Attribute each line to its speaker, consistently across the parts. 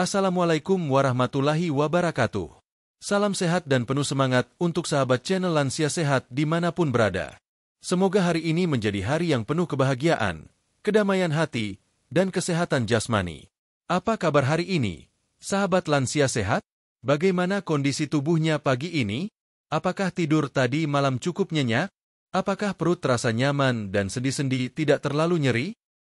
Speaker 1: Assalamualaikum warahmatullahi wabarakatuh. Salam sehat dan penuh semangat untuk sahabat channel Lansia Sehat dimanapun berada. Semoga hari ini menjadi hari yang penuh kebahagiaan, kedamaian hati, dan kesehatan jasmani. Apa kabar hari ini, sahabat Lansia Sehat? Bagaimana kondisi tubuhnya pagi ini? Apakah tidur tadi malam cukup nyenyak? Apakah perut terasa nyaman dan sendi-sendi tidak terlalu nyeri?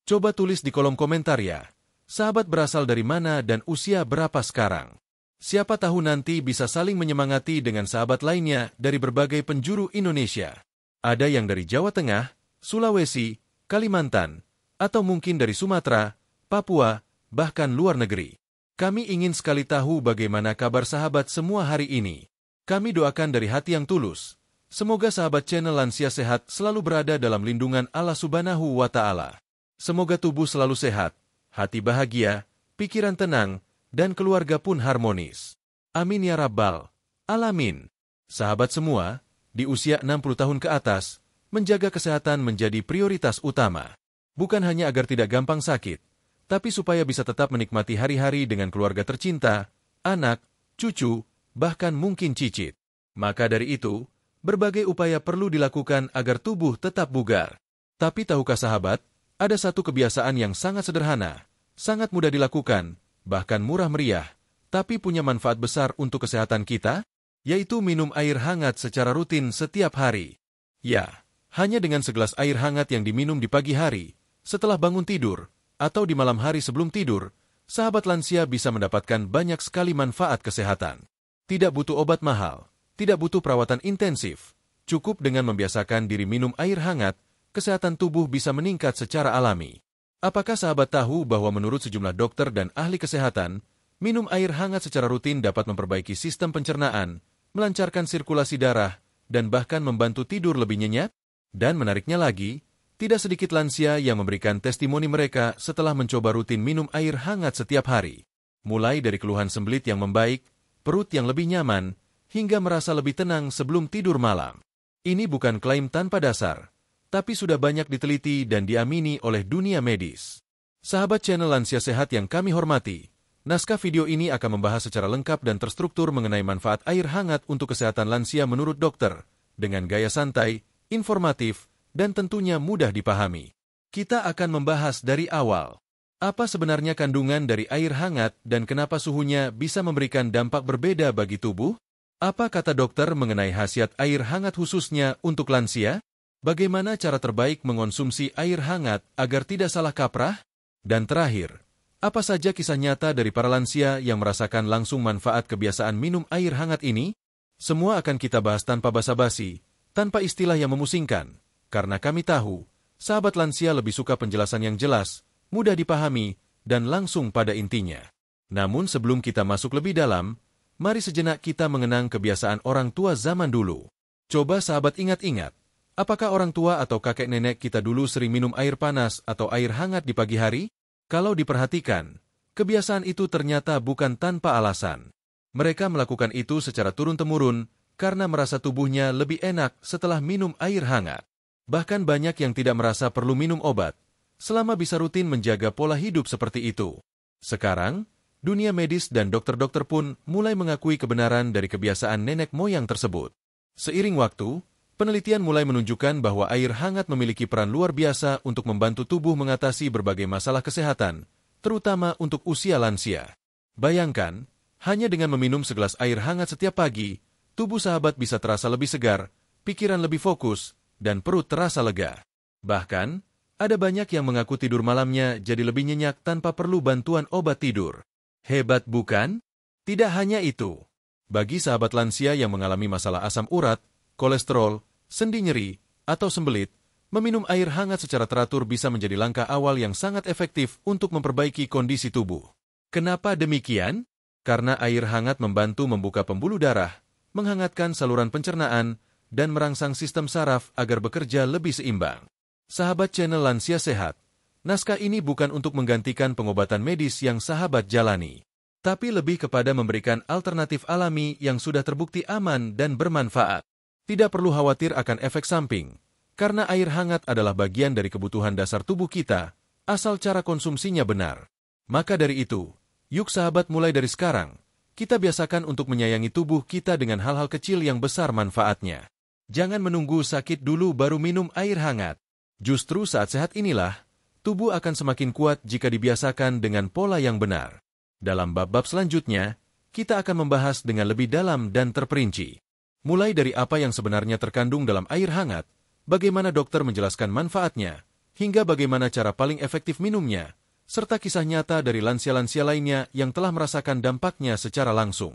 Speaker 1: Coba tulis di kolom komentar ya. Sahabat berasal dari mana dan usia berapa sekarang? Siapa tahu nanti bisa saling menyemangati dengan sahabat lainnya dari berbagai penjuru Indonesia. Ada yang dari Jawa Tengah, Sulawesi, Kalimantan, atau mungkin dari Sumatera, Papua, bahkan luar negeri. Kami ingin sekali tahu bagaimana kabar sahabat semua hari ini. Kami doakan dari hati yang tulus. Semoga sahabat channel Lansia Sehat selalu berada dalam lindungan Allah Subhanahu wa Ta'ala. Semoga tubuh selalu sehat, hati bahagia, pikiran tenang, dan keluarga pun harmonis. Amin ya Rabbal Alamin. Sahabat semua, di usia 60 tahun ke atas, menjaga kesehatan menjadi prioritas utama. Bukan hanya agar tidak gampang sakit, tapi supaya bisa tetap menikmati hari-hari dengan keluarga tercinta, anak, cucu, bahkan mungkin cicit. Maka dari itu, berbagai upaya perlu dilakukan agar tubuh tetap bugar. Tapi tahukah sahabat, ada satu kebiasaan yang sangat sederhana, sangat mudah dilakukan, bahkan murah meriah, tapi punya manfaat besar untuk kesehatan kita, yaitu minum air hangat secara rutin setiap hari. Ya, hanya dengan segelas air hangat yang diminum di pagi hari, setelah bangun tidur, atau di malam hari sebelum tidur, sahabat lansia bisa mendapatkan banyak sekali manfaat kesehatan. Tidak butuh obat mahal, tidak butuh perawatan intensif, cukup dengan membiasakan diri minum air hangat, kesehatan tubuh bisa meningkat secara alami. Apakah sahabat tahu bahwa menurut sejumlah dokter dan ahli kesehatan, minum air hangat secara rutin dapat memperbaiki sistem pencernaan, melancarkan sirkulasi darah, dan bahkan membantu tidur lebih nyenyak? Dan menariknya lagi, tidak sedikit lansia yang memberikan testimoni mereka setelah mencoba rutin minum air hangat setiap hari. Mulai dari keluhan sembelit yang membaik, perut yang lebih nyaman, hingga merasa lebih tenang sebelum tidur malam. Ini bukan klaim tanpa dasar, tapi sudah banyak diteliti dan diamini oleh dunia medis. Sahabat channel Lansia Sehat yang kami hormati, naskah video ini akan membahas secara lengkap dan terstruktur mengenai manfaat air hangat untuk kesehatan lansia menurut dokter, dengan gaya santai, informatif, dan tentunya mudah dipahami. Kita akan membahas dari awal. Apa sebenarnya kandungan dari air hangat dan kenapa suhunya bisa memberikan dampak berbeda bagi tubuh? Apa kata dokter mengenai khasiat air hangat khususnya untuk lansia? Bagaimana cara terbaik mengonsumsi air hangat agar tidak salah kaprah? Dan terakhir, apa saja kisah nyata dari para lansia yang merasakan langsung manfaat kebiasaan minum air hangat ini? Semua akan kita bahas tanpa basa-basi, tanpa istilah yang memusingkan, karena kami tahu, sahabat lansia lebih suka penjelasan yang jelas, mudah dipahami, dan langsung pada intinya. Namun sebelum kita masuk lebih dalam, mari sejenak kita mengenang kebiasaan orang tua zaman dulu. Coba sahabat ingat-ingat, apakah orang tua atau kakek nenek kita dulu sering minum air panas atau air hangat di pagi hari? Kalau diperhatikan, kebiasaan itu ternyata bukan tanpa alasan. Mereka melakukan itu secara turun-temurun karena merasa tubuhnya lebih enak setelah minum air hangat. Bahkan banyak yang tidak merasa perlu minum obat, selama bisa rutin menjaga pola hidup seperti itu. Sekarang, dunia medis dan dokter-dokter pun mulai mengakui kebenaran dari kebiasaan nenek moyang tersebut. Seiring waktu, penelitian mulai menunjukkan bahwa air hangat memiliki peran luar biasa untuk membantu tubuh mengatasi berbagai masalah kesehatan, terutama untuk usia lansia. Bayangkan, hanya dengan meminum segelas air hangat setiap pagi, tubuh sahabat bisa terasa lebih segar, pikiran lebih fokus, dan perut terasa lega. Bahkan, ada banyak yang mengaku tidur malamnya jadi lebih nyenyak tanpa perlu bantuan obat tidur. Hebat bukan? Tidak hanya itu. Bagi sahabat lansia yang mengalami masalah asam urat, kolesterol, sendi nyeri, atau sembelit, meminum air hangat secara teratur bisa menjadi langkah awal yang sangat efektif untuk memperbaiki kondisi tubuh. Kenapa demikian? Karena air hangat membantu membuka pembuluh darah, menghangatkan saluran pencernaan, dan merangsang sistem saraf agar bekerja lebih seimbang. Sahabat channel Lansia Sehat, naskah ini bukan untuk menggantikan pengobatan medis yang sahabat jalani, tapi lebih kepada memberikan alternatif alami yang sudah terbukti aman dan bermanfaat. Tidak perlu khawatir akan efek samping, karena air hangat adalah bagian dari kebutuhan dasar tubuh kita, asal cara konsumsinya benar. Maka dari itu, Yuk sahabat, mulai dari sekarang, kita biasakan untuk menyayangi tubuh kita dengan hal-hal kecil yang besar manfaatnya. Jangan menunggu sakit dulu baru minum air hangat. Justru saat sehat inilah, tubuh akan semakin kuat jika dibiasakan dengan pola yang benar. Dalam bab-bab selanjutnya, kita akan membahas dengan lebih dalam dan terperinci. Mulai dari apa yang sebenarnya terkandung dalam air hangat, bagaimana dokter menjelaskan manfaatnya, hingga bagaimana cara paling efektif minumnya, serta kisah nyata dari lansia-lansia lainnya yang telah merasakan dampaknya secara langsung.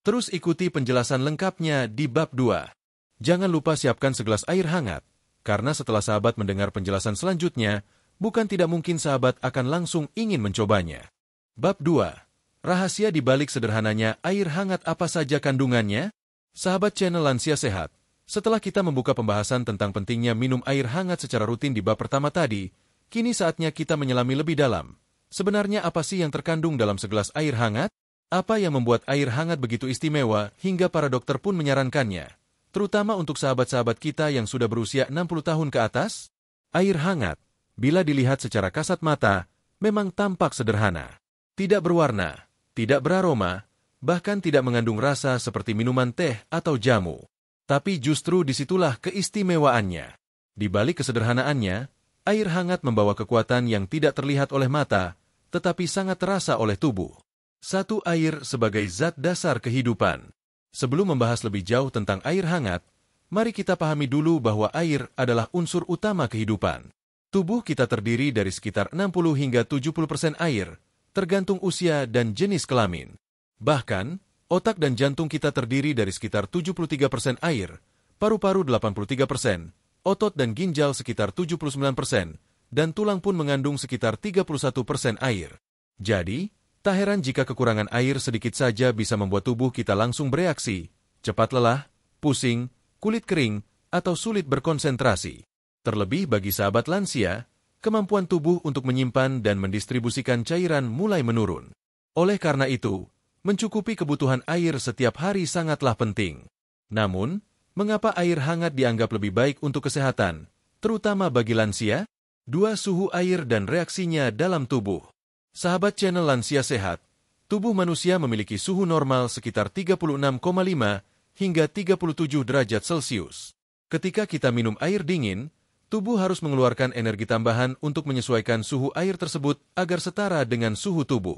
Speaker 1: Terus ikuti penjelasan lengkapnya di bab 2. Jangan lupa siapkan segelas air hangat, karena setelah sahabat mendengar penjelasan selanjutnya, bukan tidak mungkin sahabat akan langsung ingin mencobanya. Bab 2. Rahasia di balik sederhananya air hangat, apa saja kandungannya? Sahabat channel Lansia Sehat, setelah kita membuka pembahasan tentang pentingnya minum air hangat secara rutin di bab pertama tadi, kini saatnya kita menyelami lebih dalam. Sebenarnya apa sih yang terkandung dalam segelas air hangat? Apa yang membuat air hangat begitu istimewa hingga para dokter pun menyarankannya? Terutama untuk sahabat-sahabat kita yang sudah berusia 60 tahun ke atas? Air hangat, bila dilihat secara kasat mata, memang tampak sederhana. Tidak berwarna, tidak beraroma, bahkan tidak mengandung rasa seperti minuman teh atau jamu. Tapi justru disitulah keistimewaannya. Di balik kesederhanaannya, air hangat membawa kekuatan yang tidak terlihat oleh mata, tetapi sangat terasa oleh tubuh. 1. Air sebagai zat dasar kehidupan. Sebelum membahas lebih jauh tentang air hangat, mari kita pahami dulu bahwa air adalah unsur utama kehidupan. Tubuh kita terdiri dari sekitar 60 hingga 70% air, tergantung usia dan jenis kelamin. Bahkan, otak dan jantung kita terdiri dari sekitar 73% air, paru-paru 83%, otot dan ginjal sekitar 79%, dan tulang pun mengandung sekitar 31% air. Jadi, tak heran jika kekurangan air sedikit saja bisa membuat tubuh kita langsung bereaksi, cepat lelah, pusing, kulit kering, atau sulit berkonsentrasi. Terlebih bagi sahabat lansia, kemampuan tubuh untuk menyimpan dan mendistribusikan cairan mulai menurun. Oleh karena itu, mencukupi kebutuhan air setiap hari sangatlah penting. Namun, mengapa air hangat dianggap lebih baik untuk kesehatan, terutama bagi lansia? 2. Suhu air dan reaksinya dalam tubuh. Sahabat channel Lansia Sehat, tubuh manusia memiliki suhu normal sekitar 36,5 hingga 37 derajat Celcius. Ketika kita minum air dingin, tubuh harus mengeluarkan energi tambahan untuk menyesuaikan suhu air tersebut agar setara dengan suhu tubuh.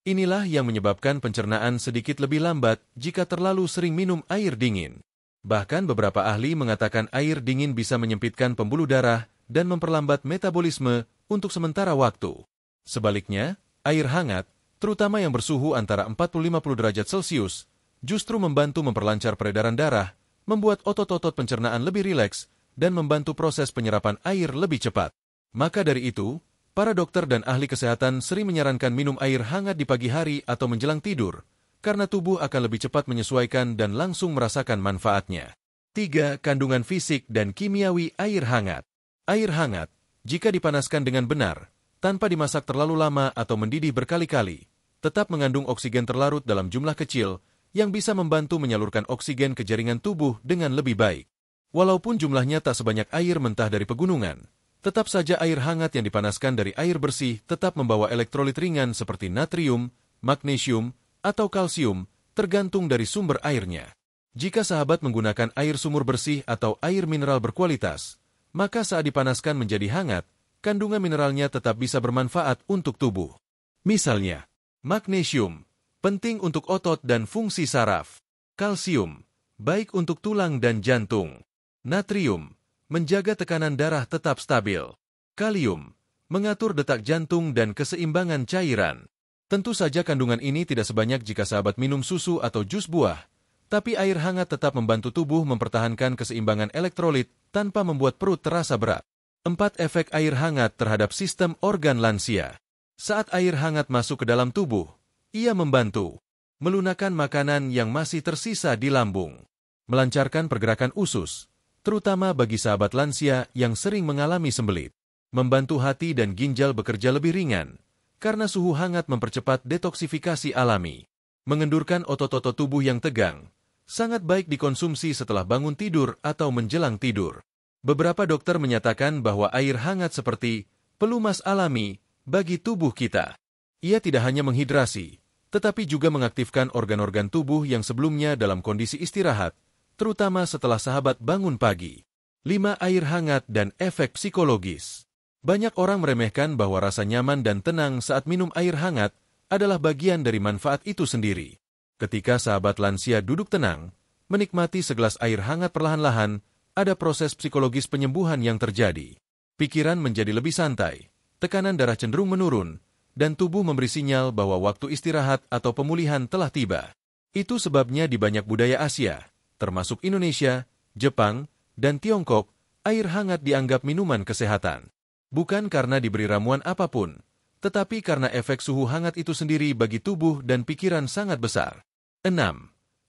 Speaker 1: Inilah yang menyebabkan pencernaan sedikit lebih lambat jika terlalu sering minum air dingin. Bahkan beberapa ahli mengatakan air dingin bisa menyempitkan pembuluh darah dan memperlambat metabolisme untuk sementara waktu. Sebaliknya, air hangat, terutama yang bersuhu antara 40-50 derajat Celcius, justru membantu memperlancar peredaran darah, membuat otot-otot pencernaan lebih rileks, dan membantu proses penyerapan air lebih cepat. Maka dari itu, para dokter dan ahli kesehatan sering menyarankan minum air hangat di pagi hari atau menjelang tidur, karena tubuh akan lebih cepat menyesuaikan dan langsung merasakan manfaatnya. 3. Kandungan fisik dan kimiawi air hangat. Air hangat, jika dipanaskan dengan benar, tanpa dimasak terlalu lama atau mendidih berkali-kali, tetap mengandung oksigen terlarut dalam jumlah kecil yang bisa membantu menyalurkan oksigen ke jaringan tubuh dengan lebih baik. Walaupun jumlahnya tak sebanyak air mentah dari pegunungan, tetap saja air hangat yang dipanaskan dari air bersih tetap membawa elektrolit ringan seperti natrium, magnesium, atau kalsium, tergantung dari sumber airnya. Jika sahabat menggunakan air sumur bersih atau air mineral berkualitas, maka saat dipanaskan menjadi hangat, kandungan mineralnya tetap bisa bermanfaat untuk tubuh. Misalnya, magnesium, penting untuk otot dan fungsi saraf. Kalsium, baik untuk tulang dan jantung. Natrium, menjaga tekanan darah tetap stabil. Kalium, mengatur detak jantung dan keseimbangan cairan. Tentu saja kandungan ini tidak sebanyak jika sahabat minum susu atau jus buah, tapi air hangat tetap membantu tubuh mempertahankan keseimbangan elektrolit tanpa membuat perut terasa berat. 4. Efek air hangat terhadap sistem organ lansia. Saat air hangat masuk ke dalam tubuh, ia membantu melunakkan makanan yang masih tersisa di lambung, melancarkan pergerakan usus, terutama bagi sahabat lansia yang sering mengalami sembelit, membantu hati dan ginjal bekerja lebih ringan, karena suhu hangat mempercepat detoksifikasi alami, mengendurkan otot-otot tubuh yang tegang, sangat baik dikonsumsi setelah bangun tidur atau menjelang tidur. Beberapa dokter menyatakan bahwa air hangat seperti pelumas alami bagi tubuh kita. Ia tidak hanya menghidrasi, tetapi juga mengaktifkan organ-organ tubuh yang sebelumnya dalam kondisi istirahat, terutama setelah sahabat bangun pagi. 5. Air hangat dan efek psikologis. Banyak orang meremehkan bahwa rasa nyaman dan tenang saat minum air hangat adalah bagian dari manfaat itu sendiri. Ketika sahabat lansia duduk tenang, menikmati segelas air hangat perlahan-lahan, ada proses psikologis penyembuhan yang terjadi. Pikiran menjadi lebih santai, tekanan darah cenderung menurun, dan tubuh memberi sinyal bahwa waktu istirahat atau pemulihan telah tiba. Itu sebabnya di banyak budaya Asia, termasuk Indonesia, Jepang, dan Tiongkok, air hangat dianggap minuman kesehatan. Bukan karena diberi ramuan apapun, tetapi karena efek suhu hangat itu sendiri bagi tubuh dan pikiran sangat besar. 6.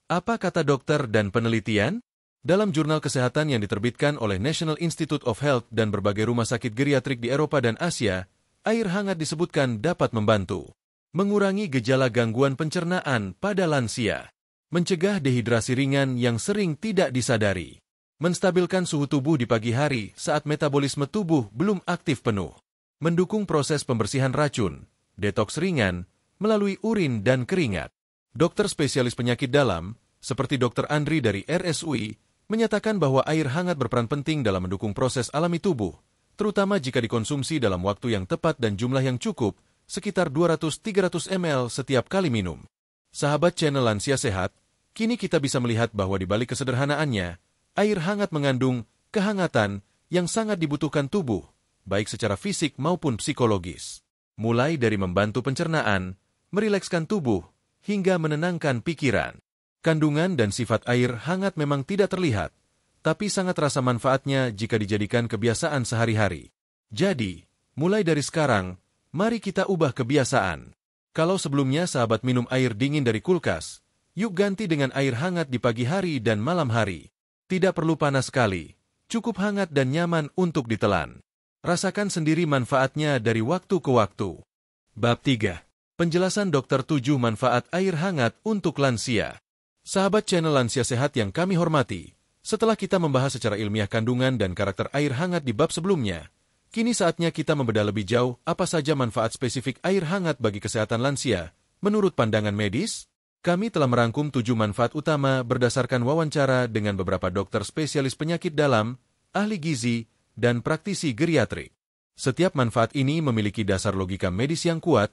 Speaker 1: Apa kata dokter dan penelitian? Dalam jurnal kesehatan yang diterbitkan oleh National Institute of Health dan berbagai rumah sakit geriatrik di Eropa dan Asia, air hangat disebutkan dapat membantu mengurangi gejala gangguan pencernaan pada lansia, mencegah dehidrasi ringan yang sering tidak disadari, menstabilkan suhu tubuh di pagi hari saat metabolisme tubuh belum aktif penuh, mendukung proses pembersihan racun, detoks ringan, melalui urin dan keringat. Dokter spesialis penyakit dalam, seperti Dr. Andri dari RSUI, menyatakan bahwa air hangat berperan penting dalam mendukung proses alami tubuh, terutama jika dikonsumsi dalam waktu yang tepat dan jumlah yang cukup, sekitar 200-300 ml setiap kali minum. Sahabat channel Lansia Sehat, kini kita bisa melihat bahwa di balik kesederhanaannya, air hangat mengandung kehangatan yang sangat dibutuhkan tubuh, baik secara fisik maupun psikologis. Mulai dari membantu pencernaan, merilekskan tubuh, hingga menenangkan pikiran. Kandungan dan sifat air hangat memang tidak terlihat, tapi sangat terasa manfaatnya jika dijadikan kebiasaan sehari-hari. Jadi, mulai dari sekarang, mari kita ubah kebiasaan. Kalau sebelumnya sahabat minum air dingin dari kulkas, yuk ganti dengan air hangat di pagi hari dan malam hari. Tidak perlu panas sekali, cukup hangat dan nyaman untuk ditelan. Rasakan sendiri manfaatnya dari waktu ke waktu. Bab 3. Penjelasan Dokter 7 manfaat air hangat untuk lansia. Sahabat channel Lansia Sehat yang kami hormati, setelah kita membahas secara ilmiah kandungan dan karakter air hangat di bab sebelumnya, kini saatnya kita membedah lebih jauh apa saja manfaat spesifik air hangat bagi kesehatan lansia. Menurut pandangan medis, kami telah merangkum 7 manfaat utama berdasarkan wawancara dengan beberapa dokter spesialis penyakit dalam, ahli gizi, dan praktisi geriatrik. Setiap manfaat ini memiliki dasar logika medis yang kuat,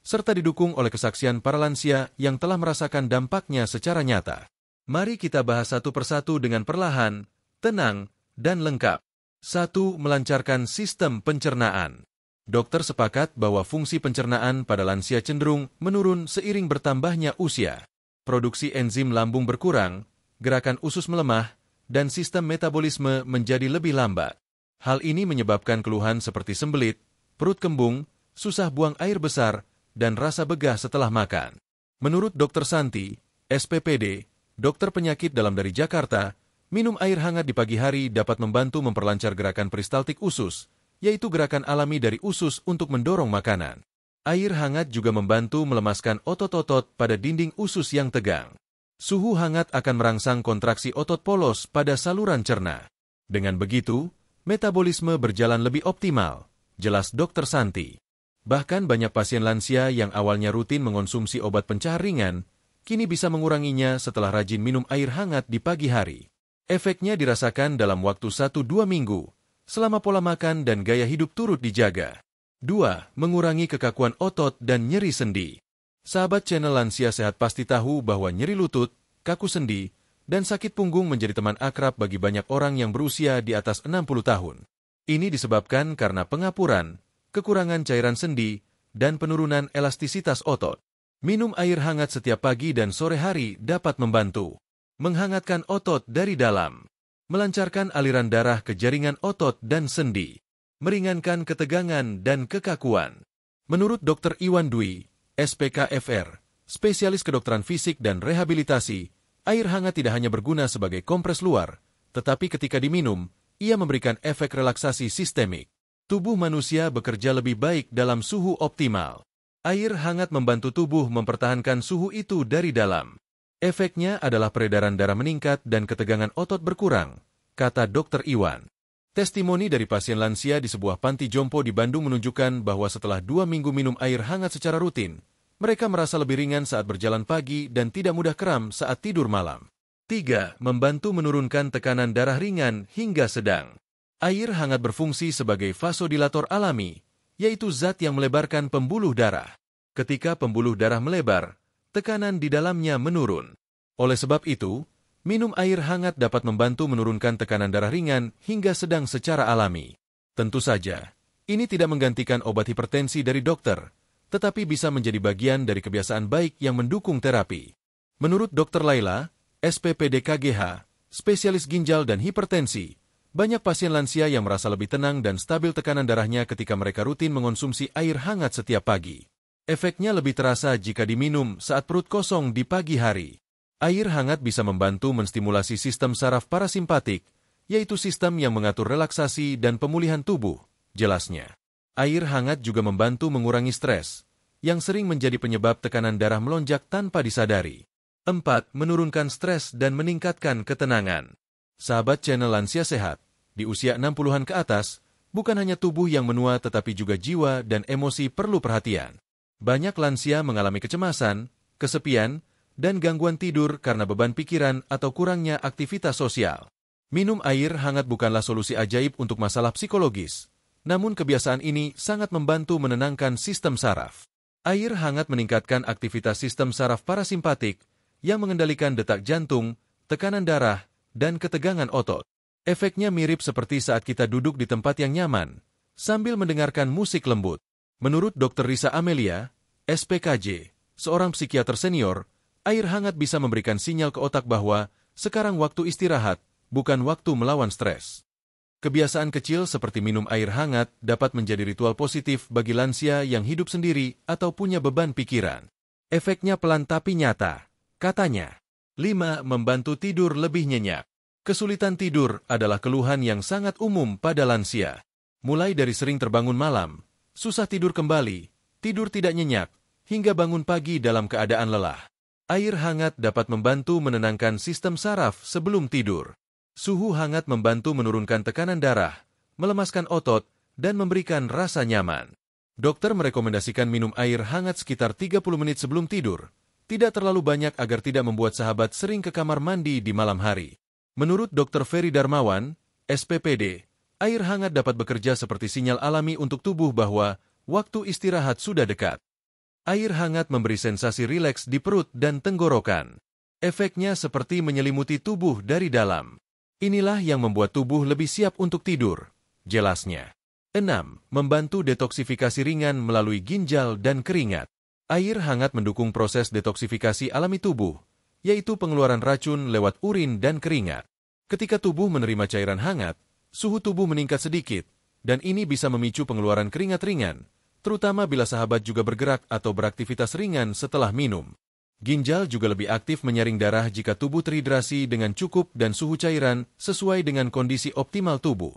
Speaker 1: serta didukung oleh kesaksian para lansia yang telah merasakan dampaknya secara nyata. Mari kita bahas satu persatu dengan perlahan, tenang, dan lengkap. 1. Melancarkan sistem pencernaan. Dokter sepakat bahwa fungsi pencernaan pada lansia cenderung menurun seiring bertambahnya usia. Produksi enzim lambung berkurang, gerakan usus melemah, dan sistem metabolisme menjadi lebih lambat. Hal ini menyebabkan keluhan seperti sembelit, perut kembung, susah buang air besar, dan rasa begah setelah makan. Menurut Dr. Santi, SPPD, dokter penyakit dalam dari Jakarta, minum air hangat di pagi hari dapat membantu memperlancar gerakan peristaltik usus, yaitu gerakan alami dari usus untuk mendorong makanan. Air hangat juga membantu melemaskan otot-otot pada dinding usus yang tegang. Suhu hangat akan merangsang kontraksi otot polos pada saluran cerna. Dengan begitu, metabolisme berjalan lebih optimal, jelas Dr. Santi. Bahkan banyak pasien lansia yang awalnya rutin mengonsumsi obat pencahar ringan, kini bisa menguranginya setelah rajin minum air hangat di pagi hari. Efeknya dirasakan dalam waktu 1-2 minggu, selama pola makan dan gaya hidup turut dijaga. 2. Mengurangi kekakuan otot dan nyeri sendi. Sahabat channel Lansia Sehat pasti tahu bahwa nyeri lutut, kaku sendi, dan sakit punggung menjadi teman akrab bagi banyak orang yang berusia di atas 60 tahun. Ini disebabkan karena pengapuran, kekurangan cairan sendi, dan penurunan elastisitas otot. Minum air hangat setiap pagi dan sore hari dapat membantu menghangatkan otot dari dalam, melancarkan aliran darah ke jaringan otot dan sendi, meringankan ketegangan dan kekakuan. Menurut Dr. Iwan Dwi, SPKFR, spesialis kedokteran fisik dan rehabilitasi, air hangat tidak hanya berguna sebagai kompres luar, tetapi ketika diminum, ia memberikan efek relaksasi sistemik. Tubuh manusia bekerja lebih baik dalam suhu optimal. Air hangat membantu tubuh mempertahankan suhu itu dari dalam. Efeknya adalah peredaran darah meningkat dan ketegangan otot berkurang, kata Dr. Iwan. Testimoni dari pasien lansia di sebuah panti jompo di Bandung menunjukkan bahwa setelah 2 minggu minum air hangat secara rutin, Mereka merasa lebih ringan saat berjalan pagi dan tidak mudah kram saat tidur malam. 3. Membantu menurunkan tekanan darah ringan hingga sedang. Air hangat berfungsi sebagai vasodilator alami, yaitu zat yang melebarkan pembuluh darah. Ketika pembuluh darah melebar, tekanan di dalamnya menurun. Oleh sebab itu, minum air hangat dapat membantu menurunkan tekanan darah ringan hingga sedang secara alami. Tentu saja, ini tidak menggantikan obat hipertensi dari dokter, tetapi bisa menjadi bagian dari kebiasaan baik yang mendukung terapi. Menurut Dr. Laila, SPPD KGH, spesialis ginjal dan hipertensi, banyak pasien lansia yang merasa lebih tenang dan stabil tekanan darahnya ketika mereka rutin mengonsumsi air hangat setiap pagi. Efeknya lebih terasa jika diminum saat perut kosong di pagi hari. Air hangat bisa membantu menstimulasi sistem saraf parasimpatik, yaitu sistem yang mengatur relaksasi dan pemulihan tubuh, jelasnya. Air hangat juga membantu mengurangi stres, yang sering menjadi penyebab tekanan darah melonjak tanpa disadari. 4. Menurunkan stres dan meningkatkan ketenangan. Sahabat channel Lansia Sehat, di usia 60-an ke atas, bukan hanya tubuh yang menua tetapi juga jiwa dan emosi perlu perhatian. Banyak lansia mengalami kecemasan, kesepian, dan gangguan tidur karena beban pikiran atau kurangnya aktivitas sosial. Minum air hangat bukanlah solusi ajaib untuk masalah psikologis. Namun kebiasaan ini sangat membantu menenangkan sistem saraf. Air hangat meningkatkan aktivitas sistem saraf parasimpatik yang mengendalikan detak jantung, tekanan darah, dan ketegangan otot. Efeknya mirip seperti saat kita duduk di tempat yang nyaman, sambil mendengarkan musik lembut. Menurut Dr. Risa Amelia, SPKJ, seorang psikiater senior, air hangat bisa memberikan sinyal ke otak bahwa sekarang waktu istirahat, bukan waktu melawan stres. Kebiasaan kecil seperti minum air hangat dapat menjadi ritual positif bagi lansia yang hidup sendiri atau punya beban pikiran. Efeknya pelan tapi nyata, katanya. 5. Membantu tidur lebih nyenyak. Kesulitan tidur adalah keluhan yang sangat umum pada lansia. Mulai dari sering terbangun malam, susah tidur kembali, tidur tidak nyenyak, hingga bangun pagi dalam keadaan lelah. Air hangat dapat membantu menenangkan sistem saraf sebelum tidur. Suhu hangat membantu menurunkan tekanan darah, melemaskan otot, dan memberikan rasa nyaman. Dokter merekomendasikan minum air hangat sekitar 30 menit sebelum tidur. Tidak terlalu banyak agar tidak membuat sahabat sering ke kamar mandi di malam hari. Menurut Dr. Ferry Darmawan, SPPD, air hangat dapat bekerja seperti sinyal alami untuk tubuh bahwa waktu istirahat sudah dekat. Air hangat memberi sensasi rileks di perut dan tenggorokan. Efeknya seperti menyelimuti tubuh dari dalam. Inilah yang membuat tubuh lebih siap untuk tidur, jelasnya. 6. Membantu detoksifikasi ringan melalui ginjal dan keringat. Air hangat mendukung proses detoksifikasi alami tubuh, yaitu pengeluaran racun lewat urin dan keringat. Ketika tubuh menerima cairan hangat, suhu tubuh meningkat sedikit, dan ini bisa memicu pengeluaran keringat ringan, terutama bila sahabat juga bergerak atau beraktivitas ringan setelah minum. Ginjal juga lebih aktif menyaring darah jika tubuh terhidrasi dengan cukup dan suhu cairan sesuai dengan kondisi optimal tubuh.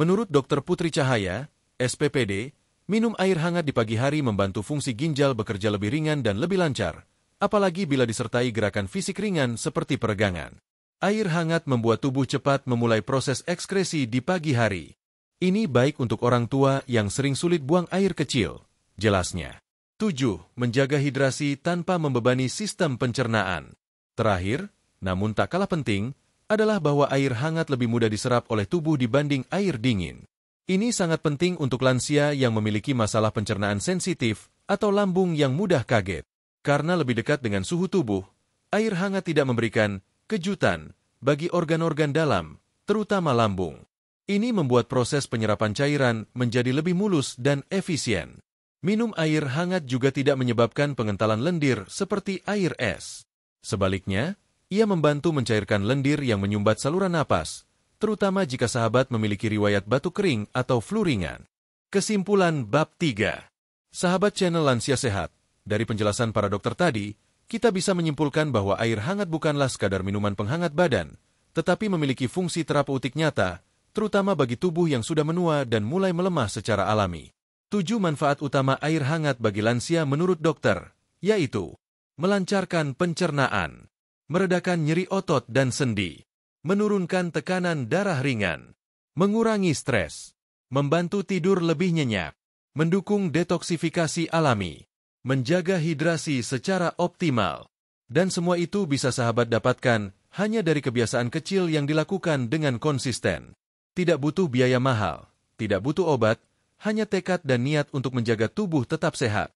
Speaker 1: Menurut Dr. Putri Cahaya, SPPD, minum air hangat di pagi hari membantu fungsi ginjal bekerja lebih ringan dan lebih lancar, apalagi bila disertai gerakan fisik ringan seperti peregangan. Air hangat membuat tubuh cepat memulai proses ekskresi di pagi hari. Ini baik untuk orang tua yang sering sulit buang air kecil, jelasnya. 7. Menjaga hidrasi tanpa membebani sistem pencernaan. Terakhir, namun tak kalah penting, adalah bahwa air hangat lebih mudah diserap oleh tubuh dibanding air dingin. Ini sangat penting untuk lansia yang memiliki masalah pencernaan sensitif atau lambung yang mudah kaget. Karena lebih dekat dengan suhu tubuh, air hangat tidak memberikan kejutan bagi organ-organ dalam, terutama lambung. Ini membuat proses penyerapan cairan menjadi lebih mulus dan efisien. Minum air hangat juga tidak menyebabkan pengentalan lendir seperti air es. Sebaliknya, ia membantu mencairkan lendir yang menyumbat saluran napas, terutama jika sahabat memiliki riwayat batuk kering atau flu ringan. Kesimpulan bab 3. Sahabat channel Lansia Sehat, dari penjelasan para dokter tadi, kita bisa menyimpulkan bahwa air hangat bukanlah sekadar minuman penghangat badan, tetapi memiliki fungsi terapeutik nyata, terutama bagi tubuh yang sudah menua dan mulai melemah secara alami. 7 manfaat utama air hangat bagi lansia menurut dokter, yaitu melancarkan pencernaan, meredakan nyeri otot dan sendi, menurunkan tekanan darah ringan, mengurangi stres, membantu tidur lebih nyenyak, mendukung detoksifikasi alami, menjaga hidrasi secara optimal. Dan semua itu bisa sahabat dapatkan hanya dari kebiasaan kecil yang dilakukan dengan konsisten. Tidak butuh biaya mahal, tidak butuh obat, hanya tekad dan niat untuk menjaga tubuh tetap sehat.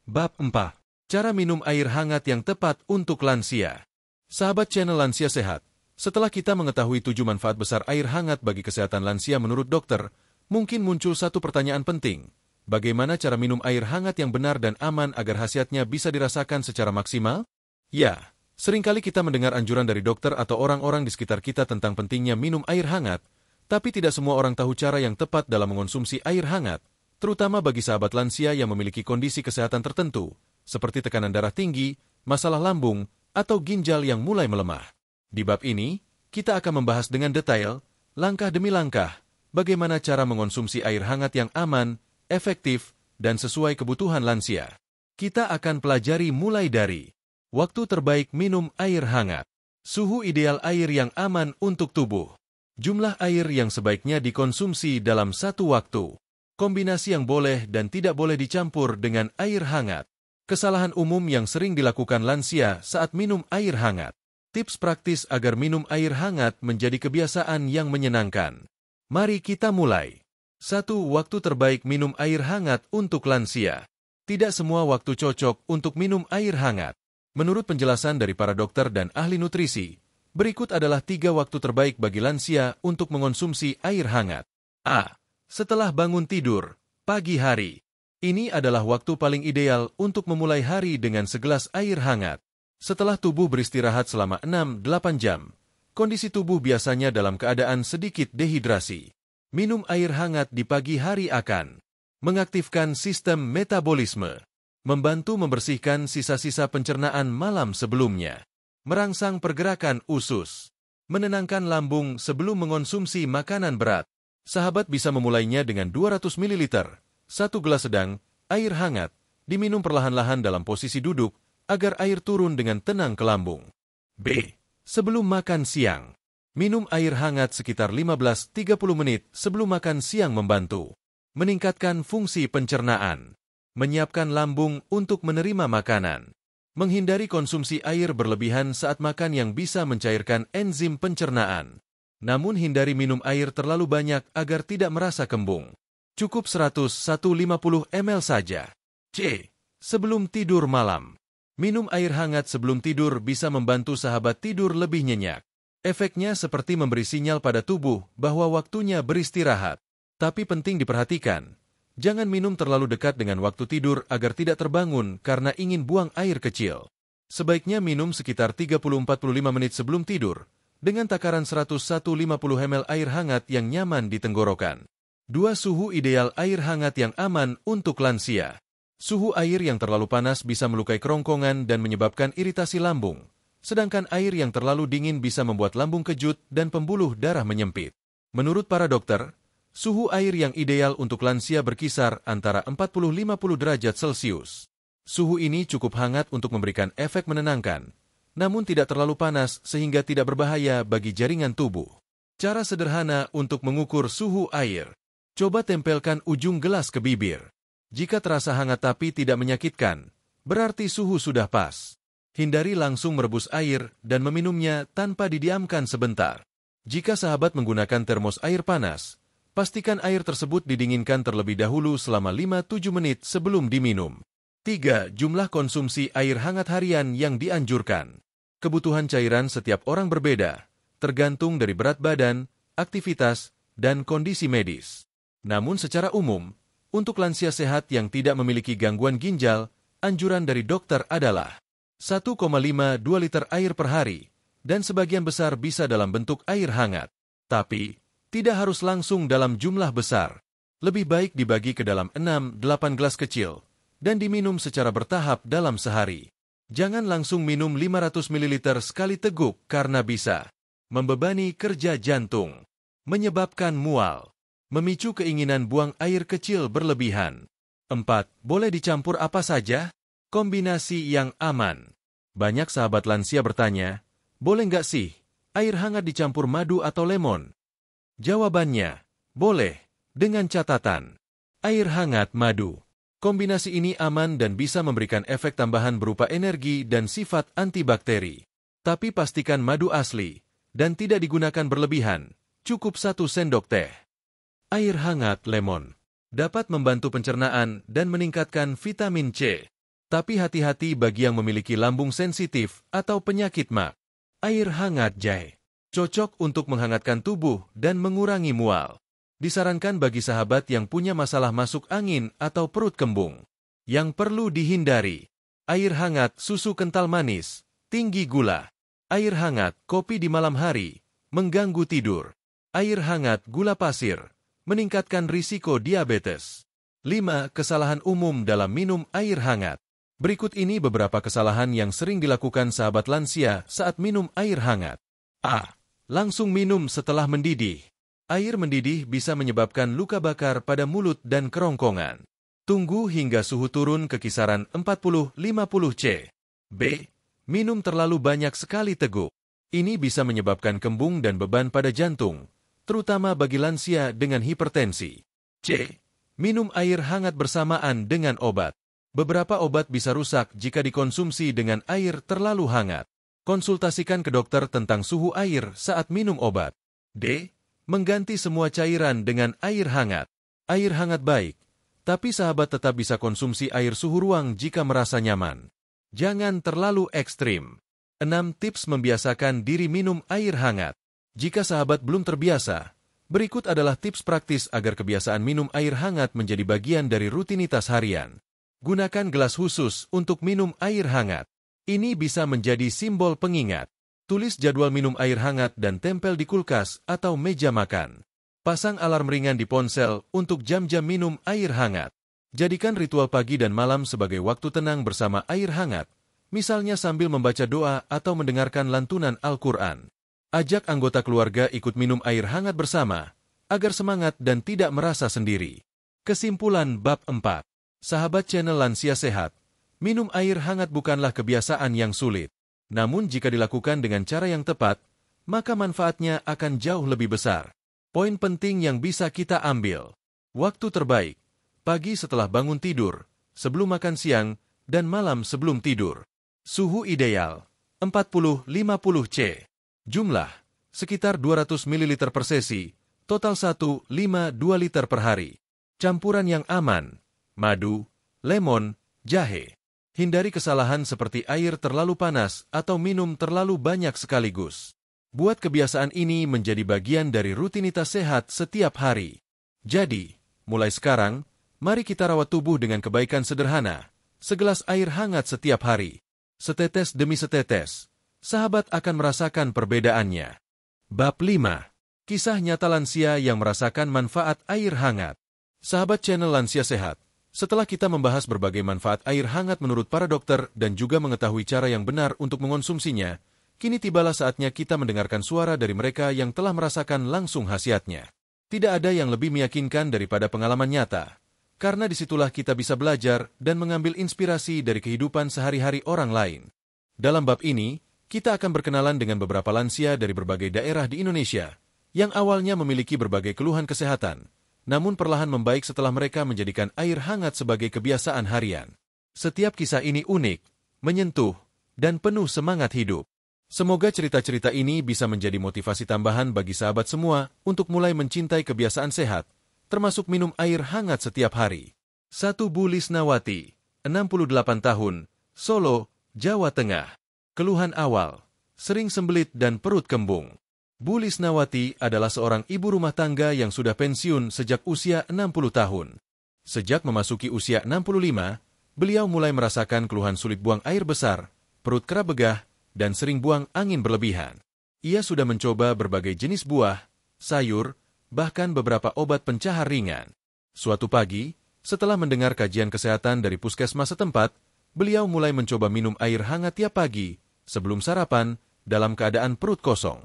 Speaker 1: Bab 4. Cara minum air hangat yang tepat untuk lansia. Sahabat channel Lansia Sehat, setelah kita mengetahui 7 manfaat besar air hangat bagi kesehatan lansia menurut dokter, mungkin muncul satu pertanyaan penting. Bagaimana cara minum air hangat yang benar dan aman agar khasiatnya bisa dirasakan secara maksimal? Ya, seringkali kita mendengar anjuran dari dokter atau orang-orang di sekitar kita tentang pentingnya minum air hangat, tapi tidak semua orang tahu cara yang tepat dalam mengonsumsi air hangat, terutama bagi sahabat lansia yang memiliki kondisi kesehatan tertentu, seperti tekanan darah tinggi, masalah lambung, atau ginjal yang mulai melemah. Di bab ini, kita akan membahas dengan detail, langkah demi langkah, bagaimana cara mengonsumsi air hangat yang aman, efektif, dan sesuai kebutuhan lansia. Kita akan pelajari mulai dari waktu terbaik minum air hangat, suhu ideal air yang aman untuk tubuh, jumlah air yang sebaiknya dikonsumsi dalam satu waktu, kombinasi yang boleh dan tidak boleh dicampur dengan air hangat, kesalahan umum yang sering dilakukan lansia saat minum air hangat, tips praktis agar minum air hangat menjadi kebiasaan yang menyenangkan. Mari kita mulai. 1. Waktu terbaik minum air hangat untuk lansia. Tidak semua waktu cocok untuk minum air hangat. Menurut penjelasan dari para dokter dan ahli nutrisi, berikut adalah 3 waktu terbaik bagi lansia untuk mengonsumsi air hangat. A. Setelah bangun tidur, pagi hari. Ini adalah waktu paling ideal untuk memulai hari dengan segelas air hangat. Setelah tubuh beristirahat selama 6-8 jam, kondisi tubuh biasanya dalam keadaan sedikit dehidrasi. Minum air hangat di pagi hari akan mengaktifkan sistem metabolisme, membantu membersihkan sisa-sisa pencernaan malam sebelumnya, merangsang pergerakan usus, menenangkan lambung sebelum mengonsumsi makanan berat. Sahabat bisa memulainya dengan 200 ml, 1 gelas sedang, air hangat, diminum perlahan-lahan dalam posisi duduk, agar air turun dengan tenang ke lambung. B. Sebelum makan siang. Minum air hangat sekitar 15-30 menit sebelum makan siang membantu meningkatkan fungsi pencernaan, menyiapkan lambung untuk menerima makanan, menghindari konsumsi air berlebihan saat makan yang bisa mencairkan enzim pencernaan. Namun hindari minum air terlalu banyak agar tidak merasa kembung. Cukup 100-150 ml saja. C. Sebelum tidur malam. Minum air hangat sebelum tidur bisa membantu sahabat tidur lebih nyenyak. Efeknya seperti memberi sinyal pada tubuh bahwa waktunya beristirahat. Tapi penting diperhatikan, jangan minum terlalu dekat dengan waktu tidur agar tidak terbangun karena ingin buang air kecil. Sebaiknya minum sekitar 30-45 menit sebelum tidur, dengan takaran 100-150 ml air hangat yang nyaman di tenggorokan. 2. Suhu ideal air hangat yang aman untuk lansia. Suhu air yang terlalu panas bisa melukai kerongkongan dan menyebabkan iritasi lambung, sedangkan air yang terlalu dingin bisa membuat lambung kejut dan pembuluh darah menyempit. Menurut para dokter, suhu air yang ideal untuk lansia berkisar antara 40-50 derajat Celcius. Suhu ini cukup hangat untuk memberikan efek menenangkan, namun tidak terlalu panas sehingga tidak berbahaya bagi jaringan tubuh. Cara sederhana untuk mengukur suhu air. Coba tempelkan ujung gelas ke bibir. Jika terasa hangat tapi tidak menyakitkan, berarti suhu sudah pas. Hindari langsung merebus air dan meminumnya tanpa didiamkan sebentar. Jika sahabat menggunakan termos air panas, pastikan air tersebut didinginkan terlebih dahulu selama 5-7 menit sebelum diminum. 3. Jumlah konsumsi air hangat harian yang dianjurkan. Kebutuhan cairan setiap orang berbeda, tergantung dari berat badan, aktivitas, dan kondisi medis. Namun secara umum, untuk lansia sehat yang tidak memiliki gangguan ginjal, anjuran dari dokter adalah 1,5-2 liter air per hari, dan sebagian besar bisa dalam bentuk air hangat. Tapi, tidak harus langsung dalam jumlah besar. Lebih baik dibagi ke dalam 6-8 gelas kecil, dan diminum secara bertahap dalam sehari. Jangan langsung minum 500 ml sekali teguk karena bisa membebani kerja jantung, menyebabkan mual, memicu keinginan buang air kecil berlebihan. 4. Boleh dicampur apa saja? Kombinasi yang aman. Banyak sahabat lansia bertanya, boleh nggak sih air hangat dicampur madu atau lemon? Jawabannya, boleh, dengan catatan. Air hangat madu Kombinasi ini aman dan bisa memberikan efek tambahan berupa energi dan sifat antibakteri. Tapi pastikan madu asli dan tidak digunakan berlebihan, cukup 1 sendok teh. Air hangat lemon dapat membantu pencernaan dan meningkatkan vitamin C. Tapi hati-hati bagi yang memiliki lambung sensitif atau penyakit MA. Air hangat jahe cocok untuk menghangatkan tubuh dan mengurangi mual. Disarankan bagi sahabat yang punya masalah masuk angin atau perut kembung. Yang perlu dihindari: air hangat susu kental manis, tinggi gula. Air hangat kopi di malam hari, mengganggu tidur. Air hangat gula pasir, meningkatkan risiko diabetes. 5 kesalahan umum dalam minum air hangat. Berikut ini beberapa kesalahan yang sering dilakukan sahabat lansia saat minum air hangat. A. Langsung minum setelah mendidih. Air mendidih bisa menyebabkan luka bakar pada mulut dan kerongkongan. Tunggu hingga suhu turun ke kisaran 40-50 C. B. Minum terlalu banyak sekali teguk. Ini bisa menyebabkan kembung dan beban pada jantung, terutama bagi lansia dengan hipertensi. C. Minum air hangat bersamaan dengan obat. Beberapa obat bisa rusak jika dikonsumsi dengan air terlalu hangat. Konsultasikan ke dokter tentang suhu air saat minum obat. D. Mengganti semua cairan dengan air hangat. Air hangat baik, tapi sahabat tetap bisa konsumsi air suhu ruang jika merasa nyaman. Jangan terlalu ekstrim. 6 tips membiasakan diri minum air hangat. Jika sahabat belum terbiasa, berikut adalah tips praktis agar kebiasaan minum air hangat menjadi bagian dari rutinitas harian. Gunakan gelas khusus untuk minum air hangat. Ini bisa menjadi simbol pengingat. Tulis jadwal minum air hangat dan tempel di kulkas atau meja makan. Pasang alarm ringan di ponsel untuk jam-jam minum air hangat. Jadikan ritual pagi dan malam sebagai waktu tenang bersama air hangat, misalnya sambil membaca doa atau mendengarkan lantunan Al-Quran. Ajak anggota keluarga ikut minum air hangat bersama, agar semangat dan tidak merasa sendiri. Kesimpulan bab 4. Sahabat channel Lansia Sehat, minum air hangat bukanlah kebiasaan yang sulit. Namun jika dilakukan dengan cara yang tepat, maka manfaatnya akan jauh lebih besar. Poin penting yang bisa kita ambil. Waktu terbaik: pagi setelah bangun tidur, sebelum makan siang, dan malam sebelum tidur. Suhu ideal: 40-50 C. Jumlah: sekitar 200 ml per sesi, total 1,5-2 liter per hari. Campuran yang aman: madu, lemon, jahe. Hindari kesalahan seperti air terlalu panas atau minum terlalu banyak sekaligus. Buat kebiasaan ini menjadi bagian dari rutinitas sehat setiap hari. Jadi, mulai sekarang, mari kita rawat tubuh dengan kebaikan sederhana. Segelas air hangat setiap hari. Setetes demi setetes, sahabat akan merasakan perbedaannya. Bab 5. Kisah nyata lansia yang merasakan manfaat air hangat. Sahabat channel Lansia Sehat, setelah kita membahas berbagai manfaat air hangat menurut para dokter dan juga mengetahui cara yang benar untuk mengonsumsinya, kini tibalah saatnya kita mendengarkan suara dari mereka yang telah merasakan langsung khasiatnya. Tidak ada yang lebih meyakinkan daripada pengalaman nyata, karena disitulah kita bisa belajar dan mengambil inspirasi dari kehidupan sehari-hari orang lain. Dalam bab ini, kita akan berkenalan dengan beberapa lansia dari berbagai daerah di Indonesia, yang awalnya memiliki berbagai keluhan kesehatan, namun perlahan membaik setelah mereka menjadikan air hangat sebagai kebiasaan harian. Setiap kisah ini unik, menyentuh, dan penuh semangat hidup. Semoga cerita-cerita ini bisa menjadi motivasi tambahan bagi sahabat semua untuk mulai mencintai kebiasaan sehat, termasuk minum air hangat setiap hari. 1. Bu Lisnawati, 68 tahun, Solo, Jawa Tengah. Keluhan awal: sering sembelit dan perut kembung. Bu Lisnawati adalah seorang ibu rumah tangga yang sudah pensiun sejak usia 60 tahun. Sejak memasuki usia 65, beliau mulai merasakan keluhan sulit buang air besar, perut kerap begah, dan sering buang angin berlebihan. Ia sudah mencoba berbagai jenis buah, sayur, bahkan beberapa obat pencahar ringan. Suatu pagi, setelah mendengar kajian kesehatan dari puskesmas setempat, beliau mulai mencoba minum air hangat tiap pagi, sebelum sarapan, dalam keadaan perut kosong.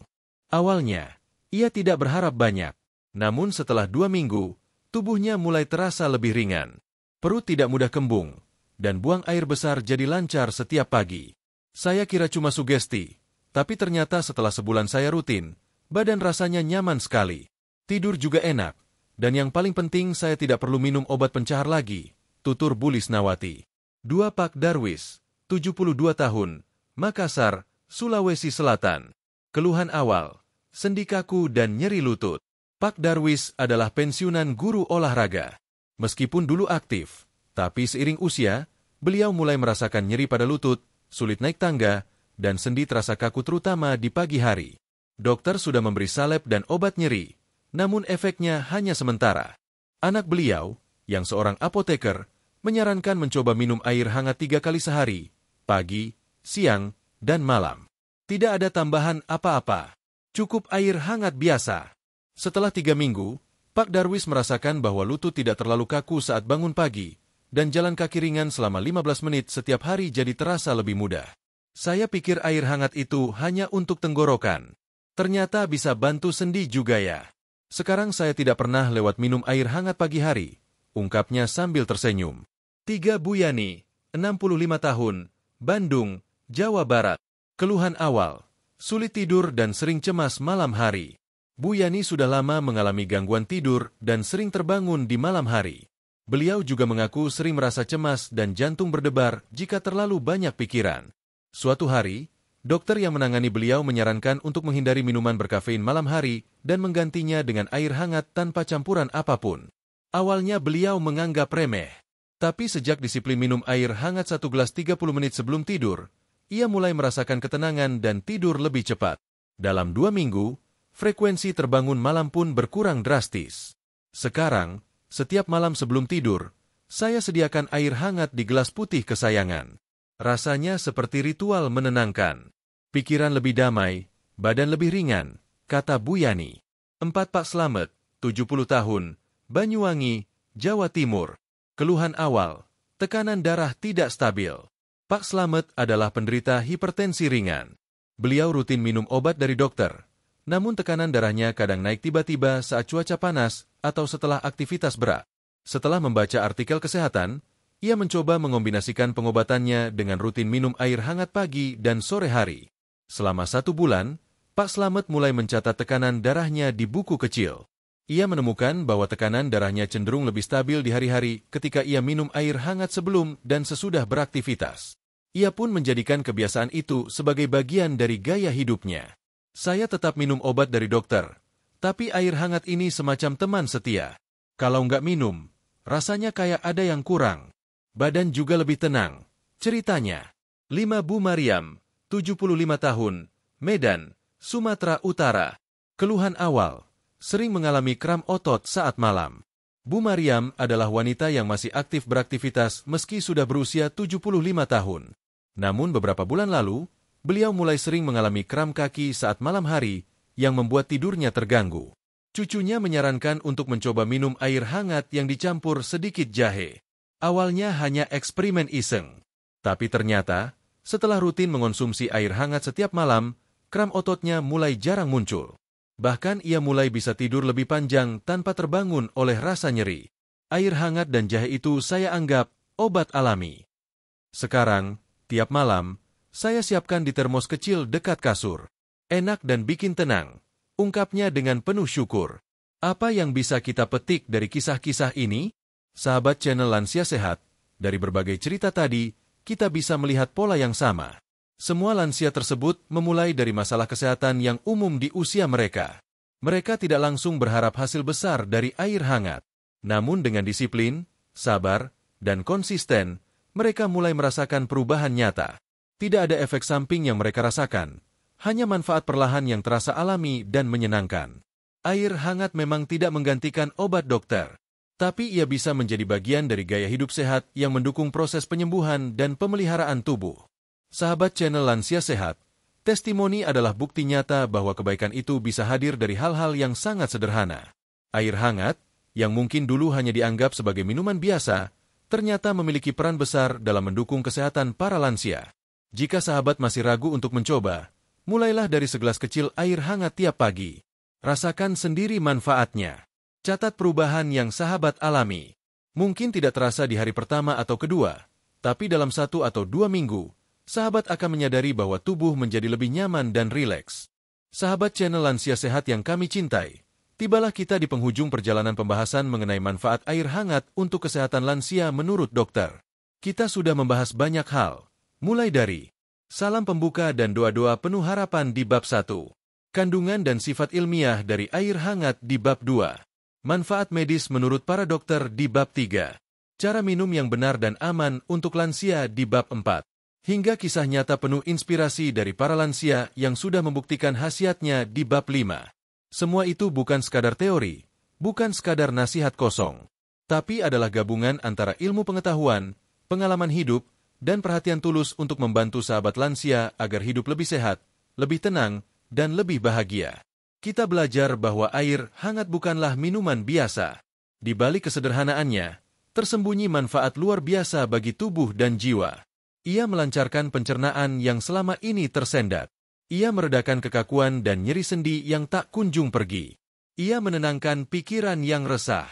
Speaker 1: Awalnya, ia tidak berharap banyak. Namun setelah 2 minggu, tubuhnya mulai terasa lebih ringan. Perut tidak mudah kembung, dan buang air besar jadi lancar setiap pagi. Saya kira cuma sugesti, tapi ternyata setelah sebulan saya rutin, badan rasanya nyaman sekali. Tidur juga enak, dan yang paling penting saya tidak perlu minum obat pencahar lagi, tutur Bu Lisnawati. 2 Pak Darwis, 72 tahun, Makassar, Sulawesi Selatan. Keluhan awal, sendi kaku dan nyeri lutut. Pak Darwis adalah pensiunan guru olahraga. Meskipun dulu aktif, tapi seiring usia, beliau mulai merasakan nyeri pada lutut, sulit naik tangga, dan sendi terasa kaku terutama di pagi hari. Dokter sudah memberi salep dan obat nyeri, namun efeknya hanya sementara. Anak beliau, yang seorang apoteker, menyarankan mencoba minum air hangat 3 kali sehari, pagi, siang, dan malam. Tidak ada tambahan apa-apa. Cukup air hangat biasa. Setelah 3 minggu, Pak Darwis merasakan bahwa lutut tidak terlalu kaku saat bangun pagi, dan jalan kaki ringan selama 15 menit setiap hari jadi terasa lebih mudah. Saya pikir air hangat itu hanya untuk tenggorokan. Ternyata bisa bantu sendi juga ya. Sekarang saya tidak pernah lewat minum air hangat pagi hari, ungkapnya sambil tersenyum. 3 Bu Yani, 65 tahun, Bandung, Jawa Barat. Keluhan awal, sulit tidur dan sering cemas malam hari. Bu Yani sudah lama mengalami gangguan tidur dan sering terbangun di malam hari. Beliau juga mengaku sering merasa cemas dan jantung berdebar jika terlalu banyak pikiran. Suatu hari, dokter yang menangani beliau menyarankan untuk menghindari minuman berkafein malam hari dan menggantinya dengan air hangat tanpa campuran apapun. Awalnya beliau menganggap remeh, tapi sejak disiplin minum air hangat 1 gelas 30 menit sebelum tidur, ia mulai merasakan ketenangan dan tidur lebih cepat. Dalam 2 minggu, frekuensi terbangun malam pun berkurang drastis. Sekarang, setiap malam sebelum tidur, saya sediakan air hangat di gelas putih kesayangan. Rasanya seperti ritual menenangkan. Pikiran lebih damai, badan lebih ringan, kata Bu Yani. 4 Pak Slamet, 70 tahun, Banyuwangi, Jawa Timur. Keluhan awal, tekanan darah tidak stabil. Pak Slamet adalah penderita hipertensi ringan. Beliau rutin minum obat dari dokter, namun tekanan darahnya kadang naik tiba-tiba saat cuaca panas atau setelah aktivitas berat. Setelah membaca artikel kesehatan, ia mencoba mengombinasikan pengobatannya dengan rutin minum air hangat pagi dan sore hari. Selama 1 bulan, Pak Slamet mulai mencatat tekanan darahnya di buku kecil. Ia menemukan bahwa tekanan darahnya cenderung lebih stabil di hari-hari ketika ia minum air hangat sebelum dan sesudah beraktivitas. Ia pun menjadikan kebiasaan itu sebagai bagian dari gaya hidupnya. Saya tetap minum obat dari dokter, tapi air hangat ini semacam teman setia. Kalau nggak minum, rasanya kayak ada yang kurang. Badan juga lebih tenang, ceritanya. 5 Bu Mariam, 75 tahun, Medan, Sumatera Utara. Keluhan awal, sering mengalami kram otot saat malam. Bu Mariam adalah wanita yang masih aktif beraktivitas meski sudah berusia 75 tahun. Namun beberapa bulan lalu, beliau mulai sering mengalami kram kaki saat malam hari yang membuat tidurnya terganggu. Cucunya menyarankan untuk mencoba minum air hangat yang dicampur sedikit jahe. Awalnya hanya eksperimen iseng. Tapi ternyata, setelah rutin mengonsumsi air hangat setiap malam, kram ototnya mulai jarang muncul. Bahkan ia mulai bisa tidur lebih panjang tanpa terbangun oleh rasa nyeri. Air hangat dan jahe itu saya anggap obat alami. Sekarang, tiap malam, saya siapkan di termos kecil dekat kasur. Enak dan bikin tenang, ungkapnya dengan penuh syukur. Apa yang bisa kita petik dari kisah-kisah ini? Sahabat channel Lansia Sehat, dari berbagai cerita tadi, kita bisa melihat pola yang sama. Semua lansia tersebut memulai dari masalah kesehatan yang umum di usia mereka. Mereka tidak langsung berharap hasil besar dari air hangat. Namun dengan disiplin, sabar, dan konsisten, mereka mulai merasakan perubahan nyata. Tidak ada efek samping yang mereka rasakan, hanya manfaat perlahan yang terasa alami dan menyenangkan. Air hangat memang tidak menggantikan obat dokter, tapi ia bisa menjadi bagian dari gaya hidup sehat yang mendukung proses penyembuhan dan pemeliharaan tubuh. Sahabat channel Lansia Sehat, testimoni adalah bukti nyata bahwa kebaikan itu bisa hadir dari hal-hal yang sangat sederhana. Air hangat, yang mungkin dulu hanya dianggap sebagai minuman biasa, ternyata memiliki peran besar dalam mendukung kesehatan para lansia. Jika sahabat masih ragu untuk mencoba, mulailah dari segelas kecil air hangat tiap pagi. Rasakan sendiri manfaatnya. Catat perubahan yang sahabat alami. Mungkin tidak terasa di hari pertama atau kedua, tapi dalam 1 atau 2 minggu, sahabat akan menyadari bahwa tubuh menjadi lebih nyaman dan rileks. Sahabat channel Lansia Sehat yang kami cintai, Tibalah kita di penghujung perjalanan pembahasan mengenai manfaat air hangat untuk kesehatan lansia menurut dokter. Kita sudah membahas banyak hal, mulai dari salam pembuka dan doa-doa penuh harapan di bab 1, kandungan dan sifat ilmiah dari air hangat di bab 2, manfaat medis menurut para dokter di bab 3, cara minum yang benar dan aman untuk lansia di bab 4, hingga kisah nyata penuh inspirasi dari para lansia yang sudah membuktikan khasiatnya di bab 5. Semua itu bukan sekadar teori, bukan sekadar nasihat kosong, tapi adalah gabungan antara ilmu pengetahuan, pengalaman hidup, dan perhatian tulus untuk membantu sahabat lansia agar hidup lebih sehat, lebih tenang, dan lebih bahagia. Kita belajar bahwa air hangat bukanlah minuman biasa. Di balik kesederhanaannya, tersembunyi manfaat luar biasa bagi tubuh dan jiwa. Ia melancarkan pencernaan yang selama ini tersendat. Ia meredakan kekakuan dan nyeri sendi yang tak kunjung pergi. Ia menenangkan pikiran yang resah.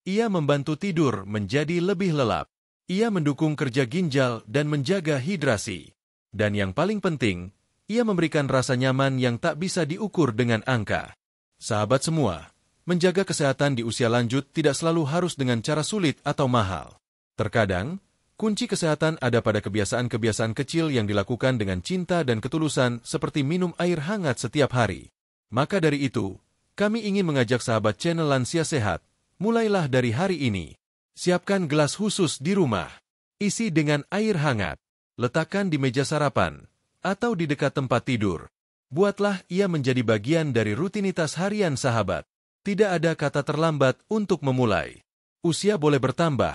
Speaker 1: Ia membantu tidur menjadi lebih lelap. Ia mendukung kerja ginjal dan menjaga hidrasi. Dan yang paling penting, ia memberikan rasa nyaman yang tak bisa diukur dengan angka. Sahabat semua, menjaga kesehatan di usia lanjut tidak selalu harus dengan cara sulit atau mahal. Terkadang, kunci kesehatan ada pada kebiasaan-kebiasaan kecil yang dilakukan dengan cinta dan ketulusan seperti minum air hangat setiap hari. Maka dari itu, kami ingin mengajak sahabat channel Lansia Sehat, mulailah dari hari ini. Siapkan gelas khusus di rumah. Isi dengan air hangat. Letakkan di meja sarapan atau di dekat tempat tidur. Buatlah ia menjadi bagian dari rutinitas harian sahabat. Tidak ada kata terlambat untuk memulai. Usia boleh bertambah,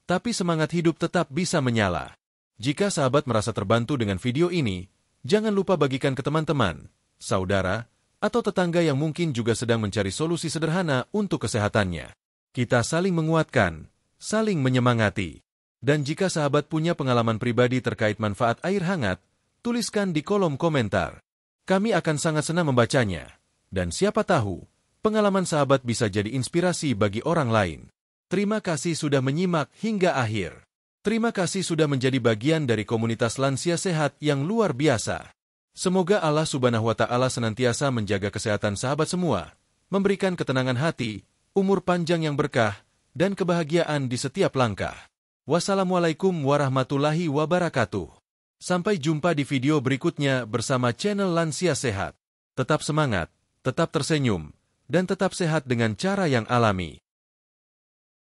Speaker 1: tapi semangat hidup tetap bisa menyala. Jika sahabat merasa terbantu dengan video ini, jangan lupa bagikan ke teman-teman, saudara, atau tetangga yang mungkin juga sedang mencari solusi sederhana untuk kesehatannya. Kita saling menguatkan, saling menyemangati. Dan jika sahabat punya pengalaman pribadi terkait manfaat air hangat, tuliskan di kolom komentar. Kami akan sangat senang membacanya. Dan siapa tahu, pengalaman sahabat bisa jadi inspirasi bagi orang lain. Terima kasih sudah menyimak hingga akhir. Terima kasih sudah menjadi bagian dari komunitas lansia sehat yang luar biasa. Semoga Allah Subhanahu wa Ta'ala senantiasa menjaga kesehatan sahabat semua, memberikan ketenangan hati, umur panjang yang berkah, dan kebahagiaan di setiap langkah. Wassalamualaikum warahmatullahi wabarakatuh. Sampai jumpa di video berikutnya bersama channel Lansia Sehat. Tetap semangat, tetap tersenyum, dan tetap sehat dengan cara yang alami.